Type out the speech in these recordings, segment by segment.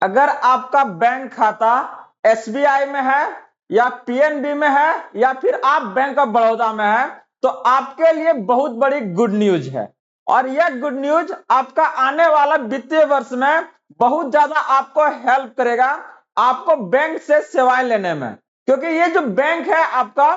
अगर आपका बैंक खाता एसबीआई में है या पीएनबी में है या फिर आप बैंक ऑफ बड़ौदा में है तो आपके लिए बहुत बड़ी गुड न्यूज है। और यह गुड न्यूज आपका आने वाला वित्तीय वर्ष में बहुत ज्यादा आपको हेल्प करेगा आपको बैंक से सेवाएं लेने में, क्योंकि ये जो बैंक है आपका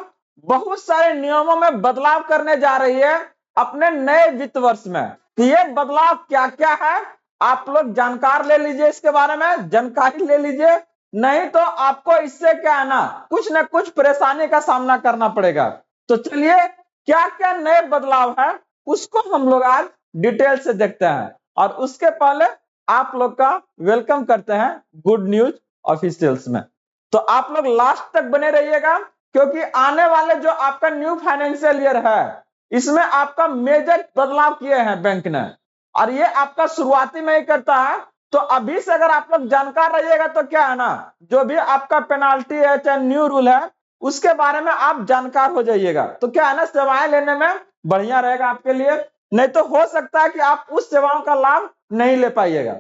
बहुत सारे नियमों में बदलाव करने जा रही है अपने नए वित्त वर्ष में। तो ये बदलाव क्या क्या है आप लोग जानकार ले लीजिए, इसके बारे में जानकारी ले लीजिए, नहीं तो आपको इससे क्या है ना कुछ परेशानी का सामना करना पड़ेगा। तो चलिए क्या क्या नए बदलाव है उसको हम लोग आज डिटेल से देखते हैं, और उसके पहले आप लोग का वेलकम करते हैं गुड न्यूज ऑफिशियल्स में। तो आप लोग लास्ट तक बने रहिएगा, क्योंकि आने वाले जो आपका न्यू फाइनेंशियल ईयर है इसमें आपका मेजर बदलाव किए हैं बैंक ने, और ये आपका शुरुआती में ही करता है। तो अभी से अगर आप लोग जानकार रहिएगा तो क्या है ना, जो भी आपका पेनाल्टी है चाहे न्यू रूल है उसके बारे में आप जानकार हो जाइएगा, तो क्या है ना सेवाएं लेने में बढ़िया रहेगा आपके लिए। नहीं तो हो सकता है कि आप उस सेवाओं का लाभ नहीं ले पाइएगा।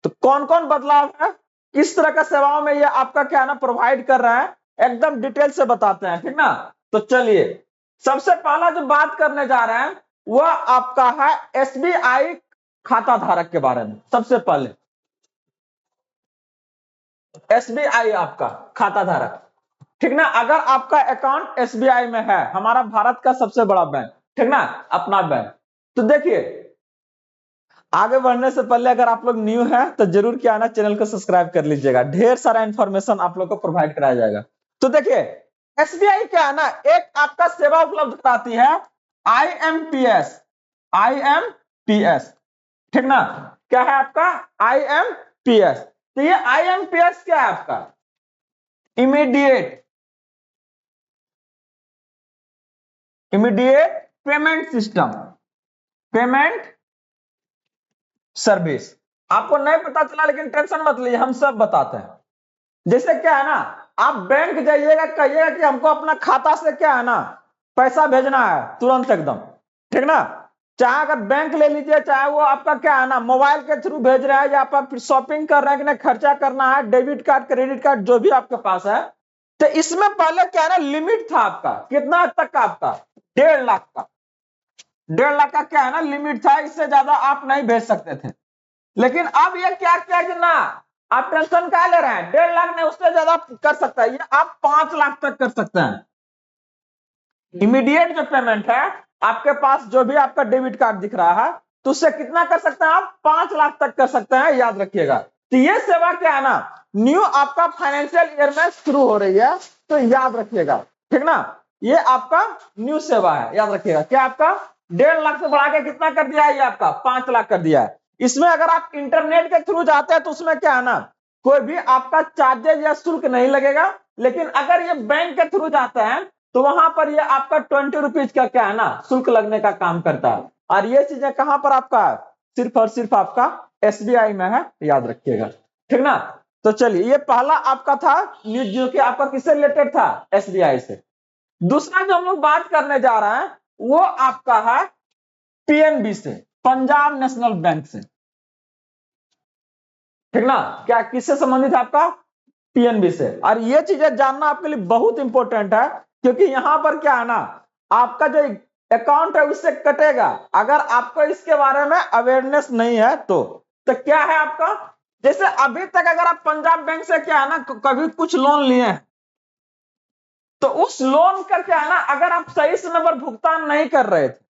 तो कौन कौन बदलाव है, किस तरह का सेवाओं में ये आपका क्या है ना प्रोवाइड कर रहा है, एकदम डिटेल से बताते हैं, ठीक ना। तो चलिए सबसे पहला जो बात करने जा रहे हैं वह आपका है एसबीआई खाता धारक के बारे में। सबसे पहले एसबीआई आपका खाता धारक, ठीक ना। अगर आपका अकाउंट एसबीआई में है, हमारा भारत का सबसे बड़ा बैंक, ठीक ना, अपना बैंक, तो देखिए आगे बढ़ने से पहले अगर आप लोग न्यू हैं तो जरूर क्या ना चैनल को सब्सक्राइब कर लीजिएगा, ढेर सारा इंफॉर्मेशन आप लोग को प्रोवाइड कराया जाएगा। तो देखिए एसबीआई क्या है ना एक आपका सेवा उपलब्ध कराती है आईएमपीएस, आईएमपीएस, ठीक ना। क्या है आपका आईएमपीएस, तो ये आईएमपीएस क्या है आपका immediate payment system, payment service. आपको नहीं पता चला लेकिन टेंशन मत लीजिए, हम सब बताते हैं। जैसे क्या है ना आप बैंक जाइएगा कहिएगा कि हमको अपना खाता से क्या है ना पैसा भेजना है तुरंत एकदम, ठीक ना। चाहे अगर बैंक ले लीजिए चाहे वो आपका क्या है ना मोबाइल के थ्रू भेज रहा है या आप शॉपिंग कर रहे हैं कि नहीं खर्चा करना है, डेबिट कार्ड क्रेडिट कार्ड जो भी आपके पास है। तो इसमें पहले क्या है ना लिमिट था आपका कितना तक का, आपका 1.5 लाख का, 1.5 लाख का क्या है ना लिमिट था, इससे ज्यादा आप नहीं भेज सकते थे। लेकिन अब ये क्या किया कि ना आप टेंशन क्या ले रहे हैं, 1.5 लाख नहीं उससे ज्यादा कर सकता है, ये आप 5 लाख तक कर सकते हैं। इमीडिएट जो पेमेंट है आपके पास जो भी आपका डेबिट कार्ड दिख रहा है तो उससे कितना कर सकते हैं आप 5 लाख तक कर सकते हैं, याद रखिएगा। तो ये सेवा क्या है ना न्यू आपका फाइनेंशियल ईयर में शुरू हो रही है, तो याद रखिएगा, ठीक ना। ये आपका न्यू सेवा है, याद रखिएगा। क्या आपका 1.5 लाख से बढ़ा के कितना कर दिया है, ये आपका 5 लाख कर दिया है। इसमें अगर आप इंटरनेट के थ्रू जाते हैं तो उसमें क्या है ना कोई भी आपका चार्जेज या शुल्क नहीं लगेगा, लेकिन अगर ये बैंक के थ्रू जाते हैं तो वहां पर ये आपका 20 रुपीज का क्या है ना शुल्क लगने का काम करता है। और ये चीजें कहां पर आपका है, सिर्फ और सिर्फ आपका एसबीआई में है, याद रखिएगा, ठीक ना। तो चलिए ये पहला आपका था न्यूज जो कि आपका किससे रिलेटेड था, एसबीआई से। दूसरा जो हम लोग बात करने जा रहे हैं वो आपका है पीएनबी से, पंजाब नेशनल बैंक से, ठीक ना। क्या किससे संबंधित है आपका पीएनबी से। और ये चीजें जानना आपके लिए बहुत इंपॉर्टेंट है, क्योंकि यहां पर क्या है ना आपका जो अकाउंट है उससे कटेगा अगर आपको इसके बारे में अवेयरनेस नहीं है तो क्या है आपका जैसे अभी तक अगर आप पंजाब बैंक से क्या है ना कभी कुछ लोन लिए हैं तो उस लोन का क्या है ना अगर आप सही समय पर भुगतान नहीं कर रहे थे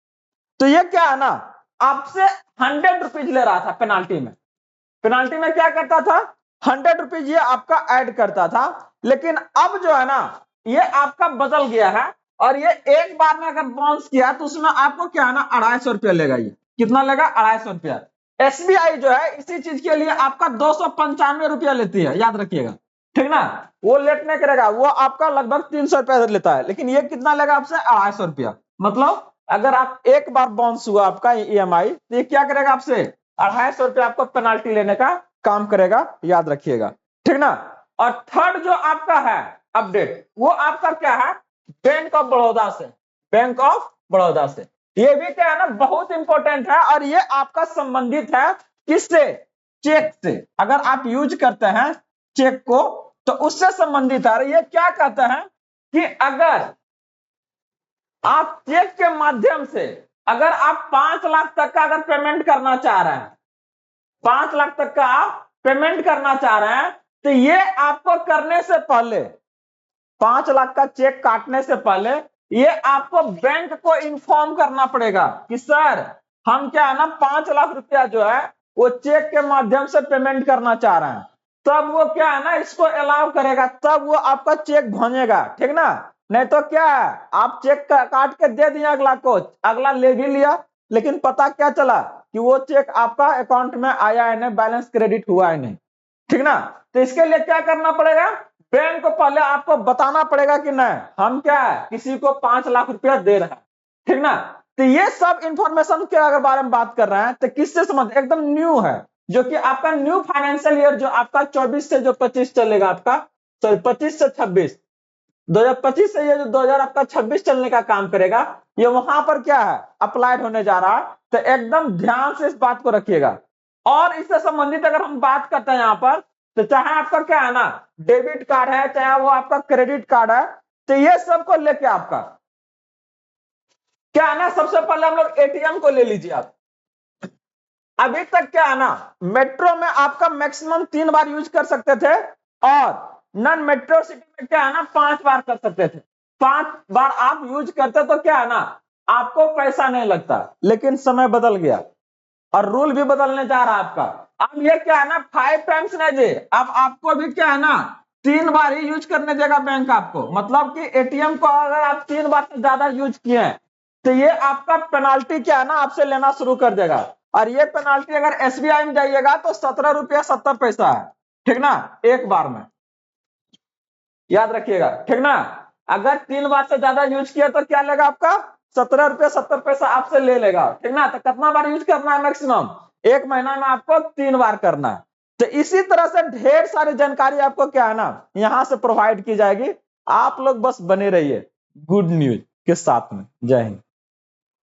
तो ये क्या है ना आपसे 100 रुपीज ले रहा था पेनाल्टी में। पेनाल्टी में क्या करता था 100 रुपीज ये आपका ऐड करता था। लेकिन अब जो है ना ये आपका बदल गया है और ये एक बार में अगर बाउंस किया तो उसमें आपको क्या है ना 250 रुपया लेगा। ये कितना लेगा 250 रुपया। एसबीआई जो है इसी चीज के लिए आपका 295 रुपया लेती है, याद रखिएगा, ठीक ना। वो लेट नहीं करेगा, वो आपका लगभग 300 रुपया लेता है, लेकिन ये कितना लेगा आपसे 250 रुपया। मतलब अगर आप एक बार बाउंस हुआ आपका ईएमआई तो ये क्या करेगा आपसे 250 रुपया आपको पेनाल्टी लेने का काम करेगा, याद रखिएगा, ठीक ना। और थर्ड जो आपका है अपडेट वो आपका क्या है बैंक ऑफ बड़ौदा से, बैंक ऑफ बड़ौदा से। ये भी क्या है ना बहुत इंपॉर्टेंट है और ये आपका संबंधित है किससे, चेक से अगर आप यूज करते हैं चेक को तो उससे संबंधित है। ये क्या कहते हैं कि अगर आप चेक के माध्यम से अगर आप 5 लाख तक का अगर पेमेंट करना चाह रहे हैं, 5 लाख तक का आप पेमेंट करना चाह रहे हैं, तो ये आपको करने से पहले 5 लाख का चेक काटने से पहले ये आपको बैंक को इन्फॉर्म करना पड़ेगा कि सर हम क्या है ना 5 लाख रुपया जो है वो चेक के माध्यम से पेमेंट करना चाह रहे हैं। तब वो क्या है ना इसको अलाउ करेगा, तब वो आपका चेक भेजेगा, ठीक ना। नहीं तो क्या है आप चेक काट के दे दिए अगला को, अगला ले भी लिया लेकिन पता क्या चला कि वो चेक आपका अकाउंट में आया है नहीं, बैलेंस क्रेडिट हुआ है नहीं, ठीक ना। तो इसके लिए क्या करना पड़ेगा, बैंक को पहले आपको बताना पड़ेगा कि नहीं हम क्या है किसी को 5 लाख रुपया दे रहे हैं, ठीक ना। तो ये सब इंफॉर्मेशन के अगर बारे में बात कर रहे हैं तो किससे संबंध एकदम न्यू है, जो कि आपका न्यू फाइनेंशियल ईयर जो आपका 24 से जो 25 चलेगा आपका, सॉरी 25 से 26, 2025 से ये जो 2000 आपका 26 चलने का काम करेगा, ये वहां पर क्या है अप्लाइड होने जा रहा है। तो एकदम ध्यान से इस बात को रखिएगा। और इससे संबंधित अगर हम बात करते हैं यहाँ पर, तो चाहे आपका क्या है ना डेबिट कार्ड है चाहे वो आपका क्रेडिट कार्ड है, तो ये सबको लेके आपका क्या है ना सबसे पहले हम लोग एटीएम को ले लीजिए आप। अभी तक क्या है ना मेट्रो में आपका मैक्सिमम 3 बार यूज कर सकते थे और नॉन मेट्रो सिटी में क्या है ना 5 बार कर सकते थे। 5 बार आप यूज करते तो क्या है ना आपको पैसा नहीं लगता, लेकिन समय बदल गया और रूल भी बदलने जा रहा है आपका। अब ये क्या है ना 5 टाइम्स नहीं दे, अब आपको भी क्या है ना 3 बार ही यूज करने देगा बैंक आपको। मतलब कि एटीएम को अगर आप 3 बार से ज्यादा यूज किए हैं तो ये आपका पेनाल्टी क्या है ना आपसे लेना शुरू कर देगा। और ये पेनाल्टी अगर एसबीआई में जाइएगा तो 17 रुपया 70 पैसा है, ठीक ना, एक बार में, याद रखिएगा, ठीक ना। अगर 3 बार से ज्यादा यूज किया तो क्या लेगा आपका 17 रुपया 70 पैसा आपसे ले लेगा, ठीक ना। तो कितना बार यूज करना है मैक्सिमम, एक महीना में आपको 3 बार करना है। तो इसी तरह से ढेर सारी जानकारी आपको क्या है ना यहां से प्रोवाइड की जाएगी। आप लोग बस बने रहिए गुड न्यूज के साथ में। जय हिंद।